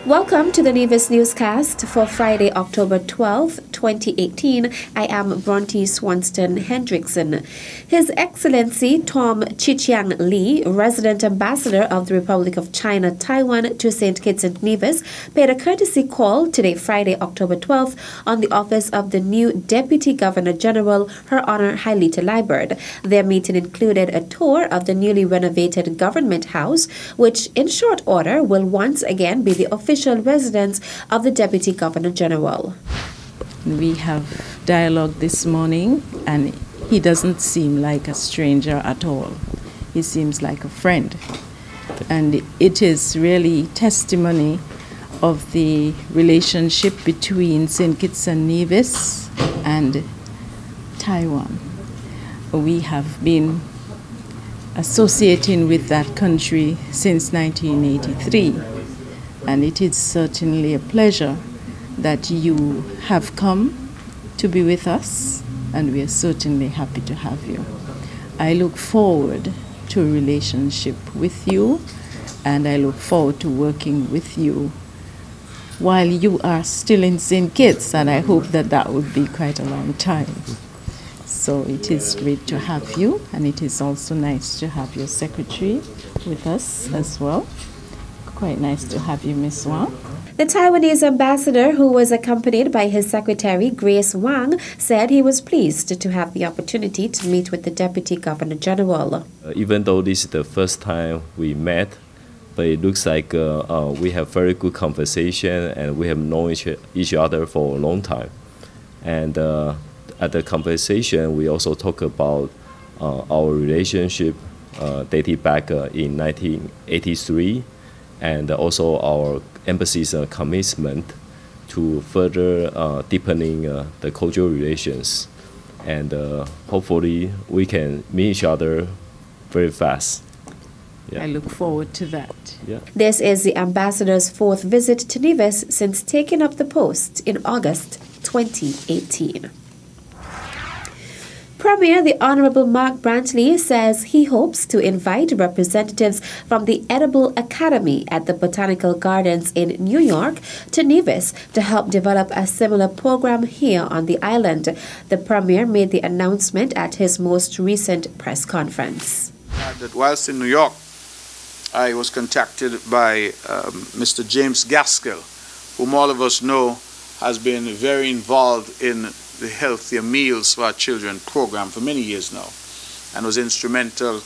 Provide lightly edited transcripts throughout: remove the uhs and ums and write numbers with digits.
Welcome to the Nevis Newscast for Friday, October 12, 2018. I am Bronte Swanston Hendrickson. His Excellency Tom Chichiang Lee, Resident Ambassador of the Republic of China, Taiwan to St. Kitts and Nevis, paid a courtesy call today, Friday, October 12th, on the office of the new Deputy Governor General, Her Honor Hailita Liburd. Their meeting included a tour of the newly renovated Government House, which in short order will once again be the official residence of the Deputy Governor General. We have dialogue this morning, and he doesn't seem like a stranger at all. He seems like a friend. And it is really testimony of the relationship between St. Kitts and Nevis and Taiwan. We have been associating with that country since 1983. And it is certainly a pleasure that you have come to be with us, and we are certainly happy to have you. I look forward to a relationship with you, and I look forward to working with you while you are still in St. Kitts, and I hope that that would be quite a long time. So it is great to have you, and it is also nice to have your secretary with us as well. Quite nice to have you, Miss Wang. The Taiwanese ambassador, who was accompanied by his secretary, Grace Wang, said he was pleased to have the opportunity to meet with the Deputy Governor General. Even though this is the first time we met, but it looks like we have very good conversation and we have known each other for a long time. And at the conversation, we also talk about our relationship dating back in 1983. And also our embassy's commitment to further deepening the cultural relations. And hopefully we can meet each other very fast. Yeah. I look forward to that. Yeah. This is the ambassador's fourth visit to Nevis since taking up the post in August 2018. Premier the Honorable Mark Brantley says he hopes to invite representatives from the Edible Academy at the Botanical Gardens in New York to Nevis to help develop a similar program here on the island. The Premier made the announcement at his most recent press conference. That whilst in New York, I was contacted by Mr. James Gaskell, whom all of us know has been very involved in the Healthier Meals for Our Children program for many years now, and was instrumental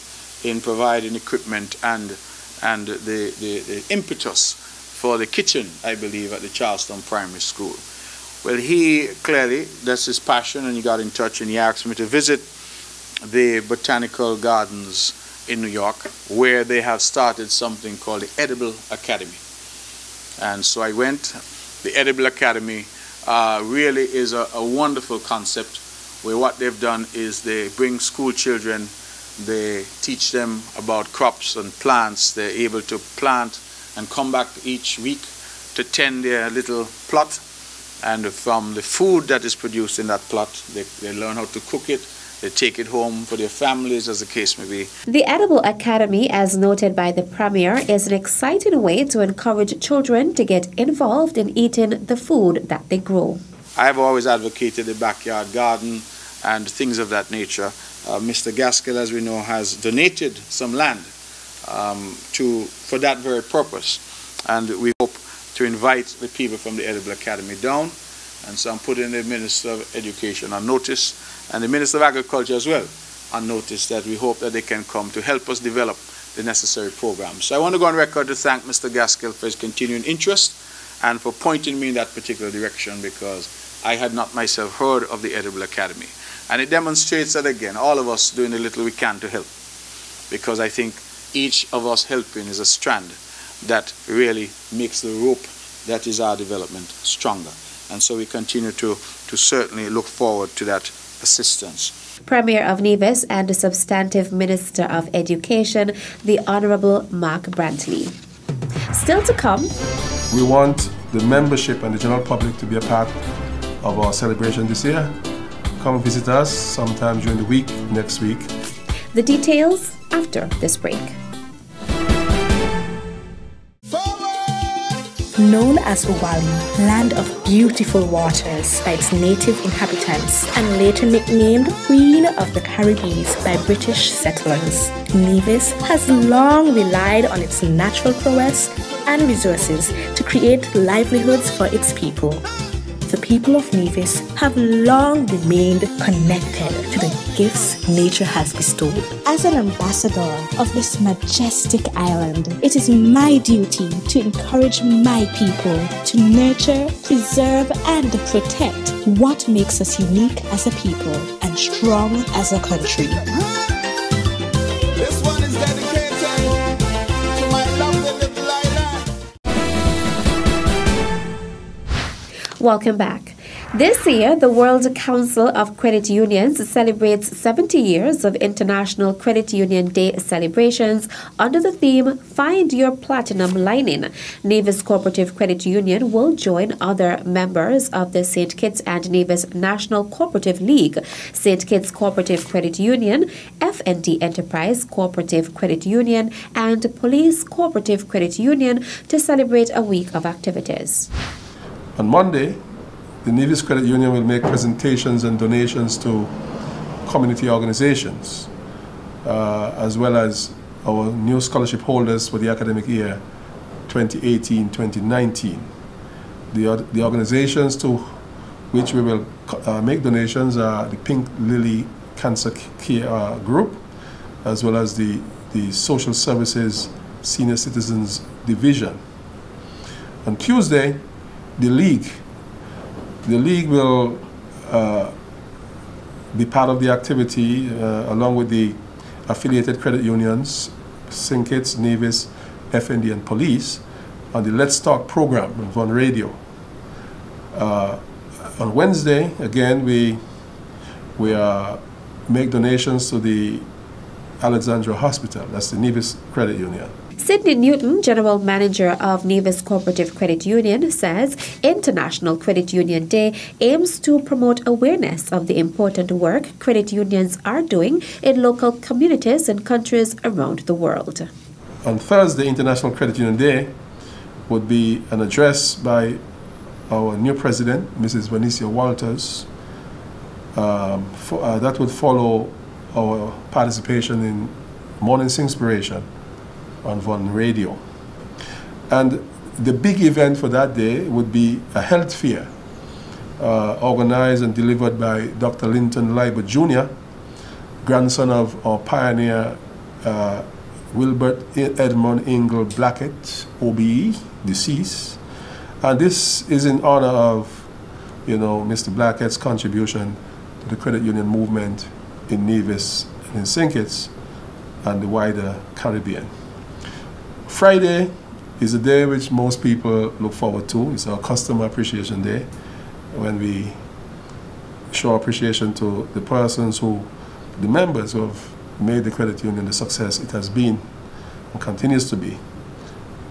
in providing equipment and the impetus for the kitchen, I believe, at the Charleston Primary School. Well, he clearly, that's his passion, and he got in touch and he asked me to visit the Botanical Gardens in New York, where they have started something called the Edible Academy. And so I went. The Edible Academy really is a wonderful concept, where what they've done is they bring school children, they teach them about crops and plants. They're able to plant and come back each week to tend their little plot, and from the food that is produced in that plot, they learn how to cook it. They take it home for their families, as the case may be. The Edible Academy, as noted by the Premier, is an exciting way to encourage children to get involved in eating the food that they grow. I have always advocated the backyard garden and things of that nature. Mr. Gaskell, as we know, has donated some land for that very purpose. And we hope to invite the people from the Edible Academy down. And so I'm putting the Minister of Education on notice, and the Minister of Agriculture as well on notice, that we hope that they can come to help us develop the necessary programs. So I want to go on record to thank Mr. Gaskell for his continuing interest and for pointing me in that particular direction, because I had not myself heard of the Edible Academy. And it demonstrates that, again, all of us doing the little we can to help, because I think each of us helping is a strand that really makes the rope that is our development stronger. And so we continue to certainly look forward to that assistance. Premier of Nevis and the Substantive Minister of Education, the Honorable Mark Brantley. Still to come. We want the membership and the general public to be a part of our celebration this year. Come visit us sometime during the week, next week. The details after this break. known as Uwali, land of beautiful waters by its native inhabitants, and later nicknamed Queen of the Caribbean by British settlers. Nevis has long relied on its natural prowess and resources to create livelihoods for its people. The people of Nevis have long remained connected to the gifts nature has bestowed. As an ambassador of this majestic island, it is my duty to encourage my people to nurture, preserve, and protect what makes us unique as a people and strong as a country. This one is dedicated to my lovely little island. Welcome back. This year, the World Council of Credit Unions celebrates 70 years of International Credit Union Day celebrations under the theme, Find Your Platinum Lining. Nevis Cooperative Credit Union will join other members of the St. Kitts and Nevis National Cooperative League, St. Kitts Cooperative Credit Union, FND Enterprise Cooperative Credit Union, and Police Cooperative Credit Union to celebrate a week of activities. On Monday, the Nevis Credit Union will make presentations and donations to community organizations, as well as our new scholarship holders for the academic year 2018-2019. The organizations to which we will make donations are the Pink Lily Cancer Care Group, as well as the Social Services Senior Citizens Division. On Tuesday, the League will be part of the activity along with the affiliated credit unions, St. Kitts, Nevis, FND, and Police on the Let's Talk program on radio. On Wednesday, again, we make donations to the Alexandra Hospital, that's the Nevis Credit Union. Sidney Newton, General Manager of Nevis Cooperative Credit Union, says International Credit Union Day aims to promote awareness of the important work credit unions are doing in local communities and countries around the world. On Thursday, International Credit Union Day, would be an address by our new president, Mrs. Vanicia Walters. That would follow our participation in Morning's Inspiration on Von Radio. And the big event for that day would be a health fair organized and delivered by Dr. Linton Leiber Jr., grandson of our pioneer Wilbert Edmund Ingle Blackett, OBE, deceased. And this is in honor of, Mr. Blackett's contribution to the credit union movement in Nevis and in St. Kitts and the wider Caribbean. Friday is a day which most people look forward to. It's our Customer Appreciation Day, when we show appreciation to the persons the members who have made the credit union the success it has been and continues to be.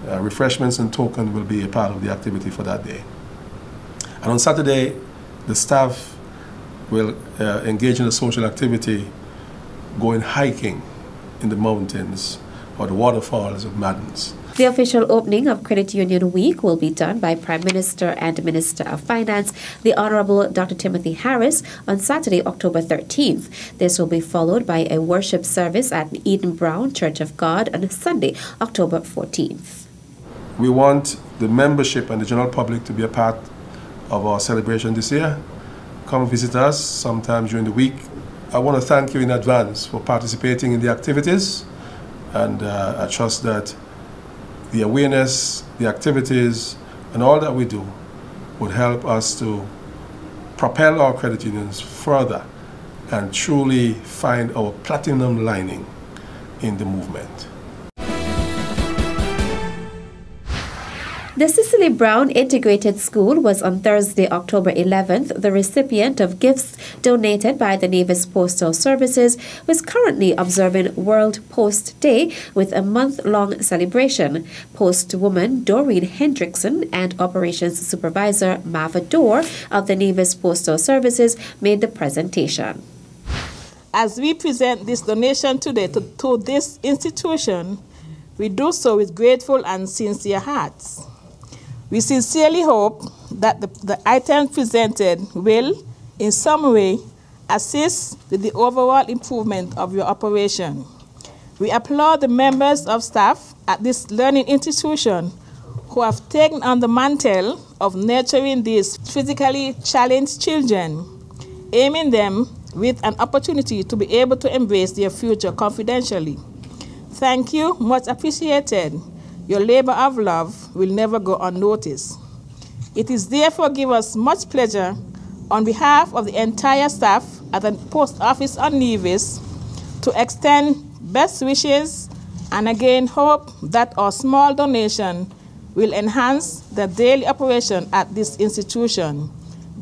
Refreshments and token will be a part of the activity for that day. And on Saturday, the staff will engage in a social activity, going hiking in the mountains or the waterfalls of Maddens. The official opening of Credit Union Week will be done by Prime Minister and Minister of Finance, the Honorable Dr. Timothy Harris, on Saturday, October 13th. This will be followed by a worship service at Eden Brown Church of God on Sunday, October 14th. We want the membership and the general public to be a part of our celebration this year. Come visit us sometime during the week. I want to thank you in advance for participating in the activities. And I trust that the awareness, the activities, and all that we do would help us to propel our credit unions further and truly find our platinum lining in the movement. The Cicely Brown Integrated School was on Thursday, October 11th, the recipient of gifts donated by the Nevis Postal Services, who is currently observing World Post Day with a month-long celebration. Postwoman Doreen Hendrickson and Operations Supervisor Mava Dorr of the Nevis Postal Services made the presentation. As we present this donation today to this institution, we do so with grateful and sincere hearts. We sincerely hope that the items presented will, in some way, assist with the overall improvement of your operation. We applaud the members of staff at this learning institution who have taken on the mantle of nurturing these physically challenged children, aiming them with an opportunity to be able to embrace their future confidentially. Thank you, much appreciated. Your labor of love will never go unnoticed. It is therefore give us much pleasure on behalf of the entire staff at the post office on Nevis to extend best wishes and again hope that our small donation will enhance the daily operation at this institution.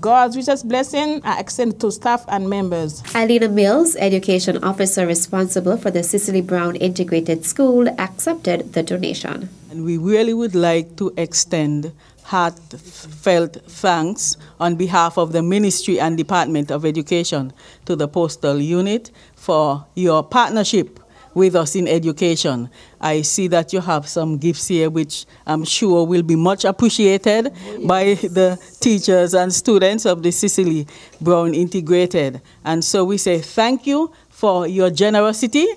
God's richest blessing are extended to staff and members. Alina Mills, Education Officer responsible for the Cicely Brown Integrated School, accepted the donation. And we really would like to extend heartfelt thanks on behalf of the Ministry and Department of Education to the Postal Unit for your partnership with us in education. I see that you have some gifts here which I'm sure will be much appreciated by the teachers and students of the Cicely Brown Integrated. And so we say thank you for your generosity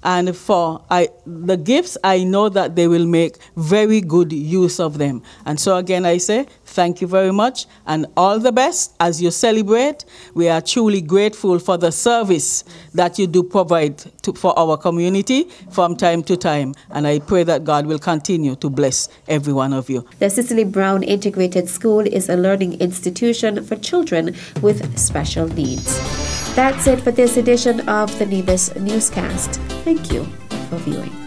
and for the gifts. I know that they will make very good use of them. And so again I say thank you very much and all the best as you celebrate. We are truly grateful for the service that you do provide for our community from time to time. And I pray that God will continue to bless every one of you. The Cicely Brown Integrated School is a learning institution for children with special needs. That's it for this edition of the Nevis Newscast. Thank you for viewing.